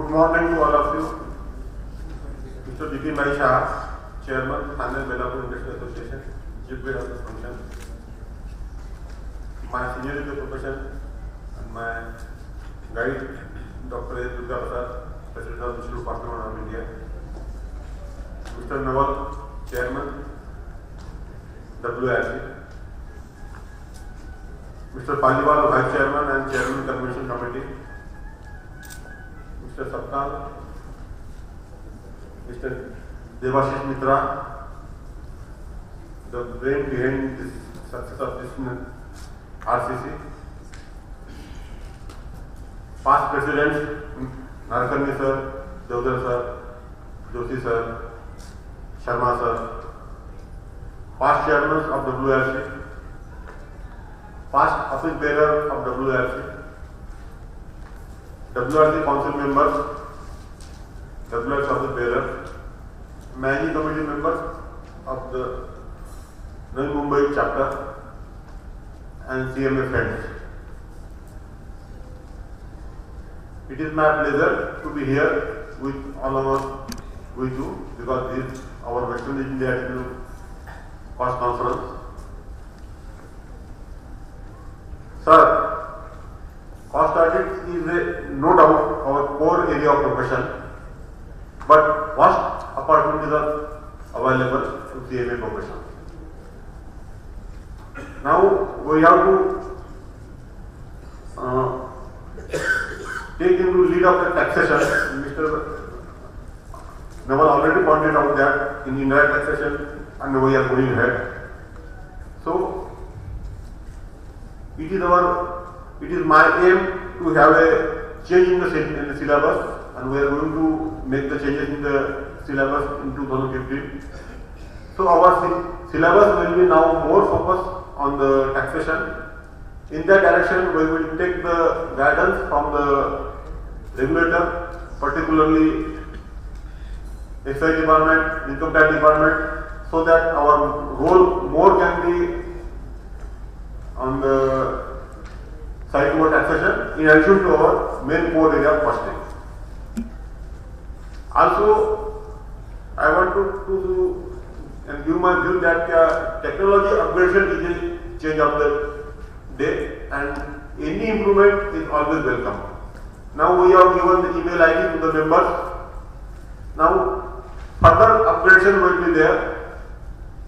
Good morning to all of you. Mr. Icmai, Chairman, Thane Belapur Industrial Association, Chief Head of this function. My senior in the profession and my guide, Dr. A. Durga Prasad, President of the Institute of Partner of India. Mr. Naval, Chairman, WIRC. Mr. Paliwal, Vice Chairman and Chairman Convention Committee. Mr. Saptal, Mr. Devashish Mitra, the brain behind this success of this RCC. Past presidents, Narkani sir, Deodhar sir, Joshi sir, Sharma sir. Past chairmen of WIRC. Past office bearer of WIRC. WIRC council members, WIRC office bearer, many committee members of the Navi Mumbai chapter and CMA friends. It is my pleasure to be here with all of us, with you, because this is our Western India first conference. Sir, cost audit is no doubt our core area of profession, but vast opportunities are available to CMA profession. Now we have to take into lead of the taxation. Mr. Naval already pointed out that in indirect taxation, and we are going ahead. So it is my aim to have a change in the syllabus, and we are going to make the changes in the syllabus in 2015. So our syllabus will be now more focused on the taxation. In that direction, we will take the guidance from the regulator, particularly excise department, income tax department, so that our role more can be on the side toward taxation in addition to our main core area of costing. Also, I want to give my view that technology upgradation is a change of the day, and any improvement is always welcome. Now we have given the email ID to the members. Now further upgradation will be there,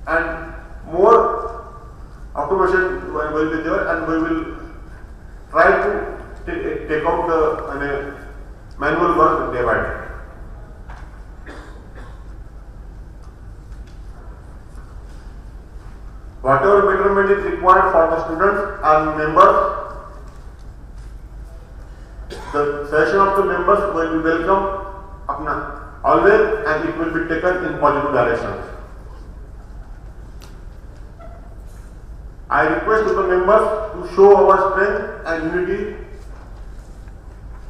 and more automation will be there, and we will try to take out the manual work day by day. Whatever betterment is required for the students and members, the session of the members will be welcome always, and it will be taken in positive directions. I request to the members to show our strength and unity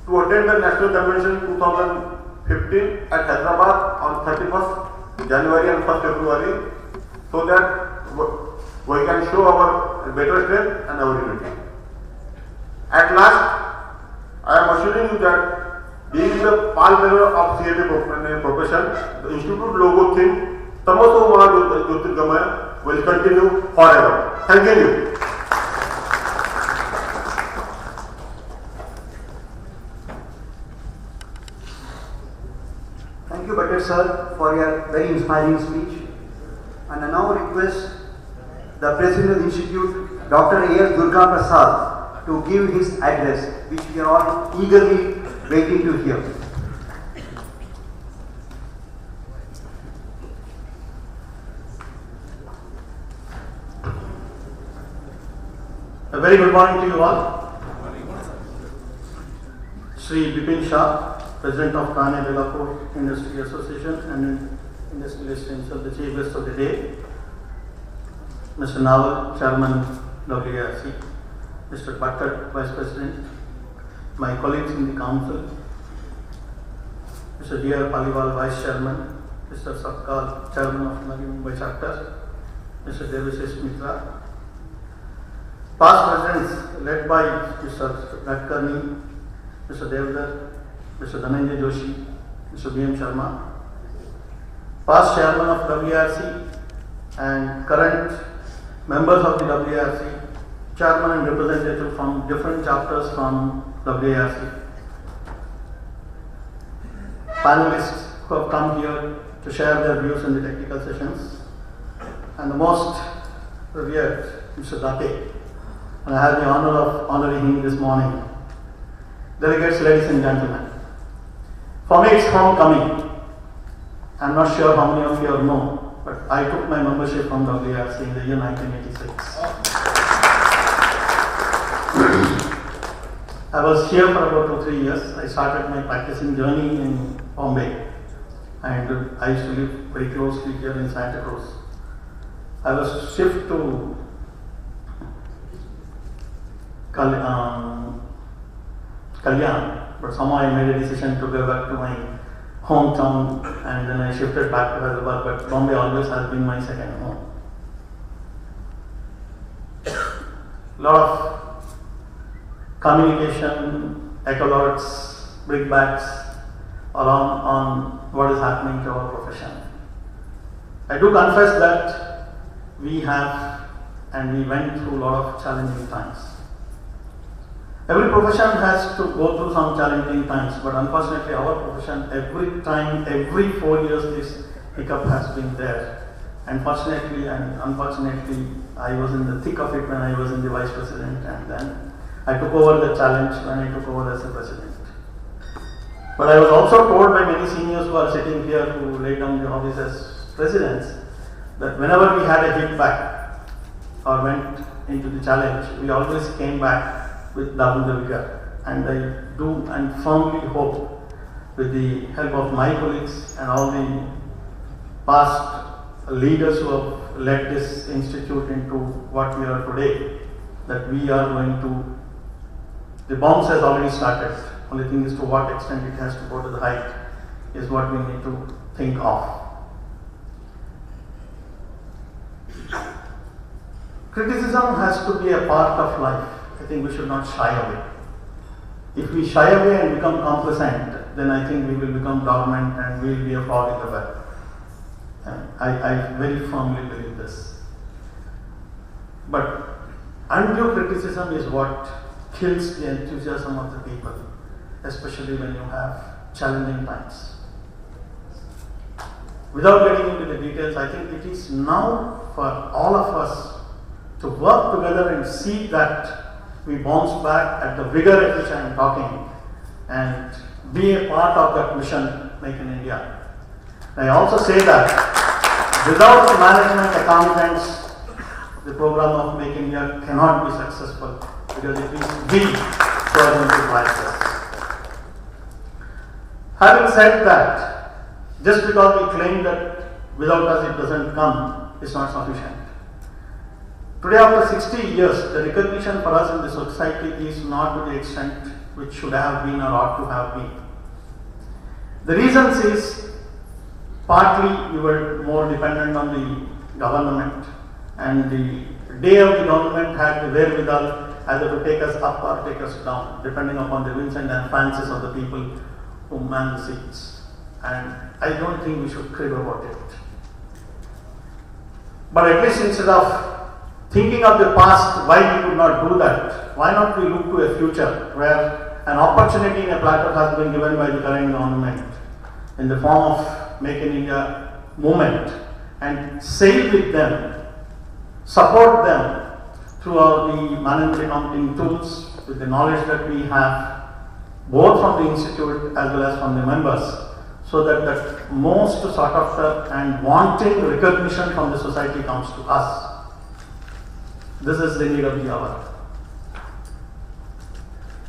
to attend the National Convention 2015 at Hyderabad on 31st January and 1st February, so that we can show our better strength and our unity. At last, I am assuring you that being the pallbearer of CMA profession, the Institute logo theme, Tamaso Maha Jyotirgamaya, will continue forever. Thank you. Thank you, Bhatter sir, for your very inspiring speech. And I now request the President of the Institute, Dr. A. Durga Prasad, to give his address, which we are all eagerly waiting to hear. A very good morning to you all. Sri Bipin Shah, President of Thane Belapur Industry Association and Industrialist himself, the chief guest of the day. Mr. Naval, Chairman WIRC, Mr. Bhatter, Vice President, my colleagues in the council, Mr. D.R. Paliwal, Vice Chairman, Mr. Saptal, Chairman of Navi Mumbai Chapter, Mr. Devashish Mitra, past presidents led by Mr. Narkani, Mr. Deodhar, Mr. Dhananjay Joshi, Mr. B.M. Sharma, past chairman of WRC and current members of the WRC, chairman and representative from different chapters from WRC, panelists who have come here to share their views in the technical sessions, and the most revered Mr. Date, and I have the honor of honoring him this morning. Delegates, ladies and gentlemen, for me it's homecoming. I'm not sure how many of you know, but I took my membership from WRC in the year 1986. I was here for about 2 or 3 years. I started my practicing journey in Bombay, and I used to live very closely here in Santa Cruz. I was shifted to Kalyan, but somehow I made a decision to go back to my hometown, and then I shifted back to Hyderabad, but Bombay always has been my second home. A lot of communication, ecolots, brickbats around on what is happening to our profession. I do confess that we have and we went through a lot of challenging times. Every profession has to go through some challenging times, but unfortunately our profession, every 4 years this hiccup has been there. And fortunately and unfortunately, I was in the thick of it when I was in the vice president, and then I took over the challenge when I took over as the president. But I was also told by many seniors who are sitting here who laid down the office as presidents that whenever we had a hit back or went into the challenge, we always came back with double the vigor. And I do and firmly hope, with the help of my colleagues and all the past leaders who have led this institute into what we are today, that we are going to, the bounce has already started. Only thing is to what extent it has to go to the height is what we need to think of. Criticism has to be a part of life. I think we should not shy away. If we shy away and become complacent, then I think we will become dormant and we will be a frog in the well. I very firmly believe this. But undue criticism is what kills the enthusiasm of the people, especially when you have challenging times. Without getting into the details, I think it is now for all of us to work together and see that we bounce back at the vigor at which I am talking and be a part of that mission, Make in India. I also say that without the management accountants, the program of Make in India cannot be successful, because it means we who are going to drive this. Having said that, just because we claim that without us it doesn't come is not sufficient. Today, after 60 years, the recognition for us in the society is not to the extent which should have been or ought to have been. The reasons is partly we were more dependent on the government, and the day of the government had the wherewithal either to take us up or take us down, depending upon the whims and fancies of the people who man the seats. And I don't think we should crib about it. But at least instead of thinking of the past, why we could not do that, why not we look to a future where an opportunity in a platter has been given by the current government in the form of Make in India movement, and sail with them, support them through the management accounting tools with the knowledge that we have both from the institute as well as from the members, so that that most sort of and wanting recognition from the society comes to us. This is the need of the hour.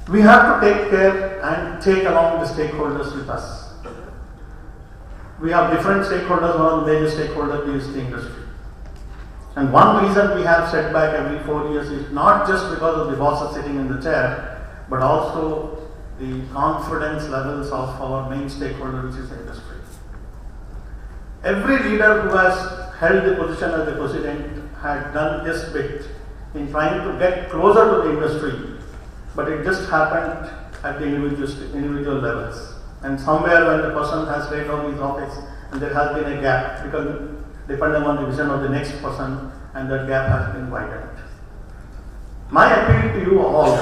We have to take care and take along the stakeholders with us. We have different stakeholders. One of the major stakeholders is the industry. And one reason we have setback every 4 years is not just because of the bosses sitting in the chair, but also the confidence levels of our main stakeholder, which is the industry. Every leader who has held the position as the president had done his bit in trying to get closer to the industry, but it just happened at the individual levels. And somewhere when the person has laid down his office and there has been a gap, because depending on the vision of the next person, and that gap has been widened. My appeal to you all,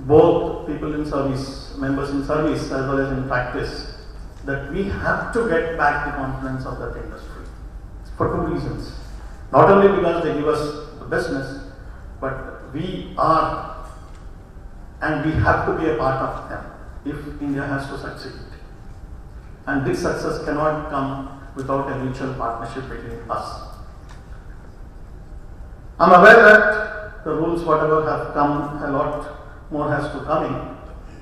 both people in service, members in service as well as in practice, that we have to get back the confidence of that industry for two reasons. Not only because they give us the business, but we are and we have to be a part of them if India has to succeed. And this success cannot come without a mutual partnership between us. I'm aware that the rules, whatever have come, a lot more has to come in.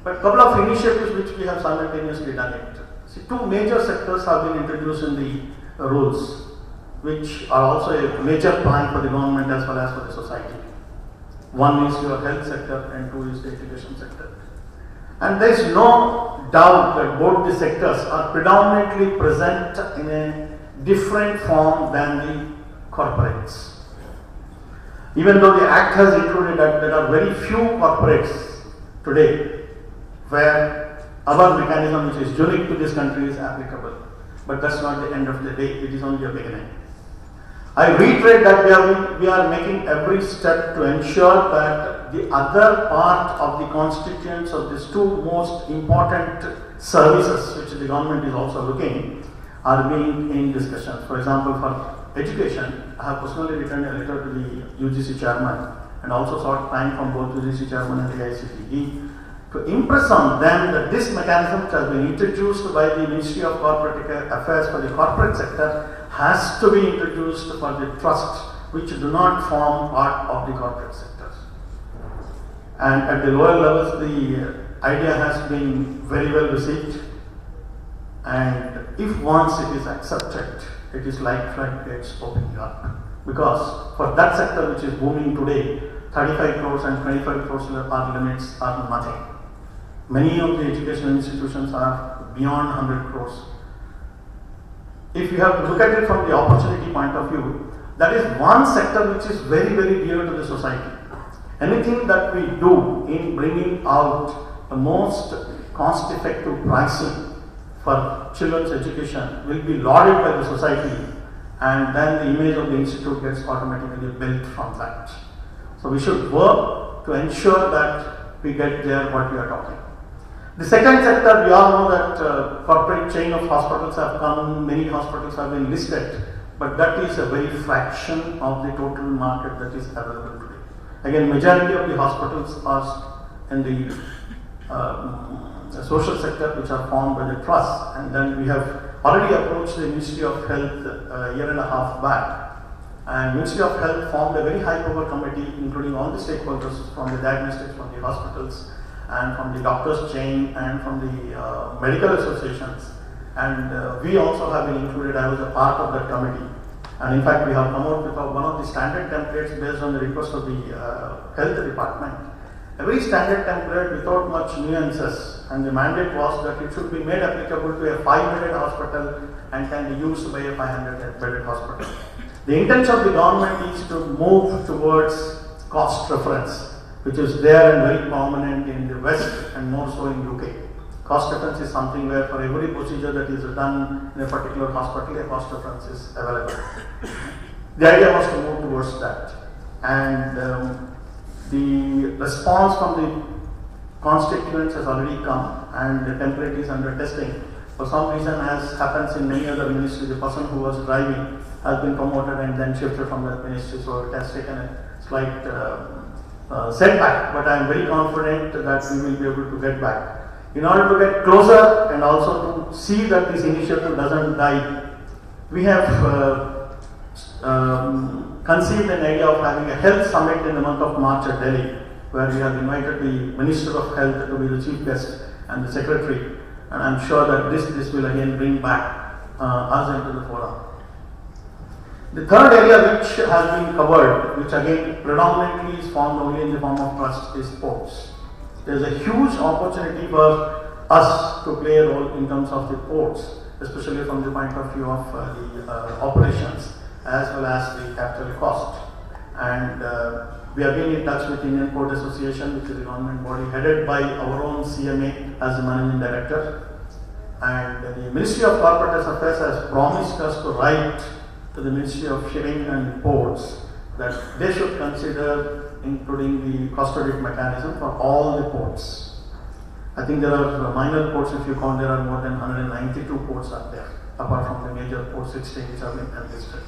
But a couple of initiatives which we have simultaneously done it. See, two major sectors have been introduced in the rules, which are also a major plan for the government as well as for the society. One is your health sector and two is the education sector. And there is no doubt that both the sectors are predominantly present in a different form than the corporates. Even though the Act has included that there are very few corporates today where our mechanism, which is unique to this country, is applicable. But that's not the end of the day, it is only a beginning. I reiterate that we are making every step to ensure that the other part of the constituents of these two most important services, which the government is also looking, are being in discussion. For example, for education, I have personally written a letter to the UGC chairman and also sought time from both UGC chairman and the ICTE to impress on them that this mechanism which has been introduced by the Ministry of Corporate Affairs for the corporate sector has to be introduced for the trusts which do not form part of the corporate sectors. And at the lower levels, the idea has been very well received, and if once it is accepted, it is like floodgates opening up. Because for that sector which is booming today, 35 crores and 25 crores limits are nothing. Many of the educational institutions are beyond 100 crores. If you have to look at it from the opportunity point of view, that is one sector which is very, very dear to the society. Anything that we do in bringing out the most cost-effective pricing for children's education will be lauded by the society, and then the image of the institute gets automatically built from that. So we should work to ensure that we get there what we are talking. The second sector, we all know that corporate chain of hospitals have come, many hospitals have been listed, but that is a very fraction of the total market that is available today. Again, majority of the hospitals are in the social sector, which are formed by the trust, and then we have already approached the Ministry of Health a year and a half back, and Ministry of Health formed a very high power committee including all the stakeholders from the diagnostics, from the hospitals and from the doctors chain and from the medical associations, and we also have been included. I was a part of that committee, and in fact we have come out with one of the standard templates based on the request of the health department. A very standard template without much nuances, and the mandate was that it should be made applicable to a 5-bedded hospital and can be used by a 500-bedded hospital. The intention of the government is to move towards cost preference, which is there and very prominent in the West and more so in UK. Cost preference is something where for every procedure that is done in a particular hospital, a cost preference is available. The idea was to move towards that, and the response from the constituents has already come, and the template is under testing. For some reason, as happens in many other ministries, the person who was driving has been promoted and then shifted from that ministry, so it has taken a slight setback, but I am very confident that we will be able to get back. In order to get closer and also to see that this initiative doesn't die, we have conceived an idea of having a health summit in the month of March at Delhi, where we have invited the Minister of Health to be the chief guest and the secretary, and I am sure that this will again bring back us into the forum. The third area which has been covered, which again predominantly is formed only in the form of trust, is ports. There is a huge opportunity for us to play a role in terms of the ports, especially from the point of view of the operations as well as the capital cost. And We have been in touch with Indian Port Association, which is a government body headed by our own CMA as the managing director. And the Ministry of Corporate Affairs has promised us to write to the Ministry of Shipping and Ports that they should consider including the cost audit mechanism for all the ports. I think there are minor ports, if you count, there are more than 192 ports out there, apart from the major ports 16 which have been enlisted.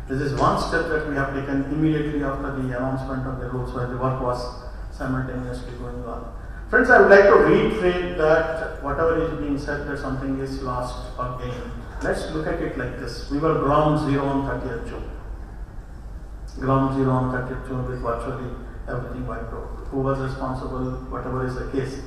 This is one step that we have taken immediately after the announcement of the rules, where the work was simultaneously going on. Friends, I would like to reiterate that whatever is being said that something is lost or gained, let's look at it like this. We were ground zero on 30th June. Ground zero on 30th June with virtually everything wiped out. Who was responsible, whatever is the case.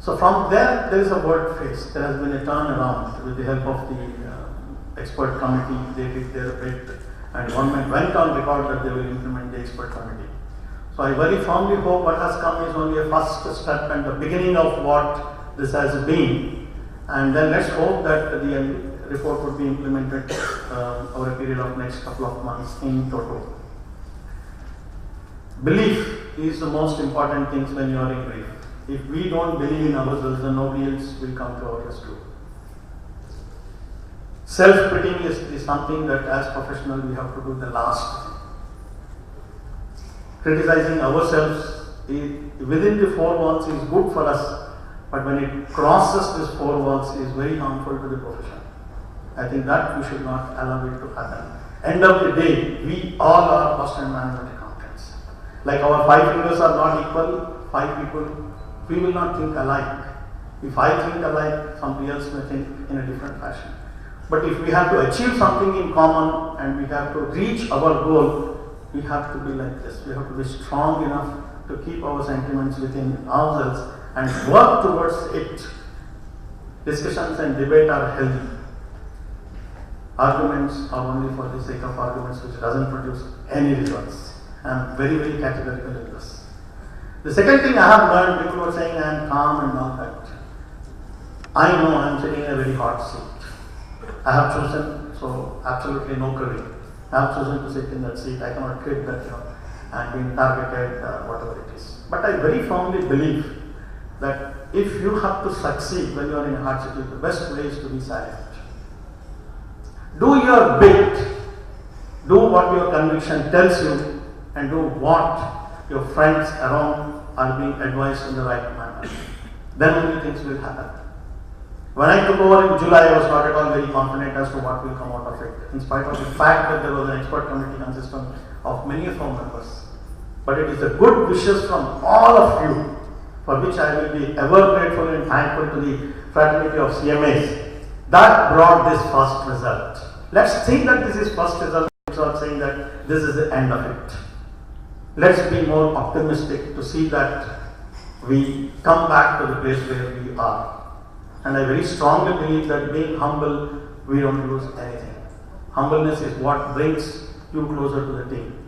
So from there is a world phase. There has been a turnaround with the help of the expert committee. They did their bit, and government went on record that they will implement the expert committee. So I very firmly hope what has come is only a first step and the beginning of what this has been. And then let's hope that the report would be implemented over a period of next couple of months in total. Belief is the most important thing when you are in grief. If we don't believe in ourselves, then nobody else will come to our rescue. Self-pitying is something that as professionals we have to do the last. Criticizing ourselves within the four walls is good for us, but when it crosses these four walls, it is very harmful to the profession. I think that we should not allow it to happen. End of the day, we all are cost and management accountants. Like our 5 fingers are not equal, 5 people, we will not think alike. If I think alike, somebody else may think in a different fashion. But if we have to achieve something in common and we have to reach our goal, we have to be like this. We have to be strong enough to keep our sentiments within ourselves and work towards it. Discussions and debate are healthy. Arguments are only for the sake of arguments, which doesn't produce any results. I am very, very categorical in this. The second thing I have learned, people were saying I am calm and all that. I know I am sitting in a very hot seat. I have chosen, so absolutely no curry. I have chosen to sit in that seat. I cannot quit that, and being targeted, whatever it is. But I very firmly believe that if you have to succeed when you are in a hard situation, the best way is to be silent. Do your bit. Do what your conviction tells you, and do what your friends around are being advised in the right manner. Then only things will happen. When I took over in July, I was not at all very confident as to what will come out of it, in spite of the fact that there was an expert committee consisting of many of our members. But it is the good wishes from all of you, for which I will be ever grateful and thankful to the fraternity of CMAs, that brought this first result. Let's think that this is first result, instead of saying that this is the end of it. Let's be more optimistic to see that we come back to the place where we are. And I very strongly believe that being humble, we don't lose anything. Humbleness is what brings you closer to the team.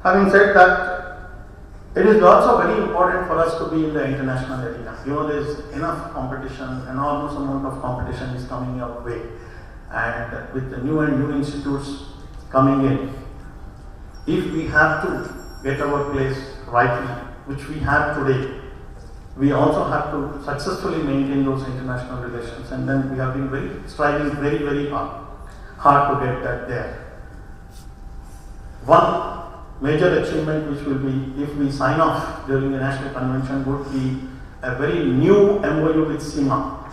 Having said that, it is also very important for us to be in the international arena. There is enough competition, enormous amount of competition is coming our way. And with the new institutes coming in, if we have to get our place rightly, which we have today, we also have to successfully maintain those international relations, and then we have been striving very, very hard to get that there. One major achievement which will be, if we sign off during the National Convention, would be a very new MOU with CIMA,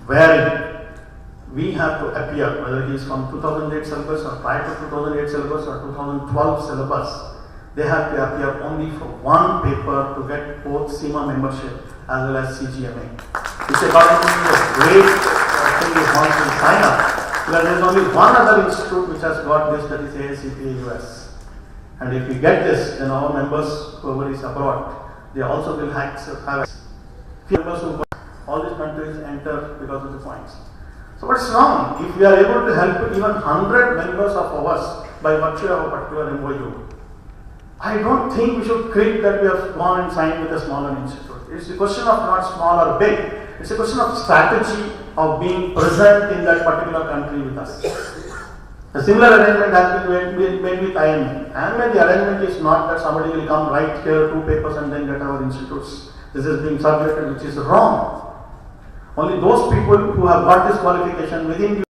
wherein we have to appear, whether he is from 2008 syllabus or prior to 2008 syllabus or 2012 syllabus, they have to appear only for one paper to get both CIMA membership as well as CGMA. Which according to me is a great thing is once we sign up, because there is only one other institute which has got this, that is AICPA US. And if we get this, then our members, whoever is abroad, they also will have few members who all these countries enter because of the points. So what's wrong? If we are able to help even 100 members of ours by virtue of a particular MOU, I don't think we should quit that we have gone and signed with a smaller institute. It's a question of not small or big. It's a question of strategy of being present in that particular country with us. A similar arrangement has been made with IMI. IMI, the arrangement is not that somebody will come right here, 2 papers and then get our institutes. This is being circulated, which is wrong. Only those people who have got this qualification within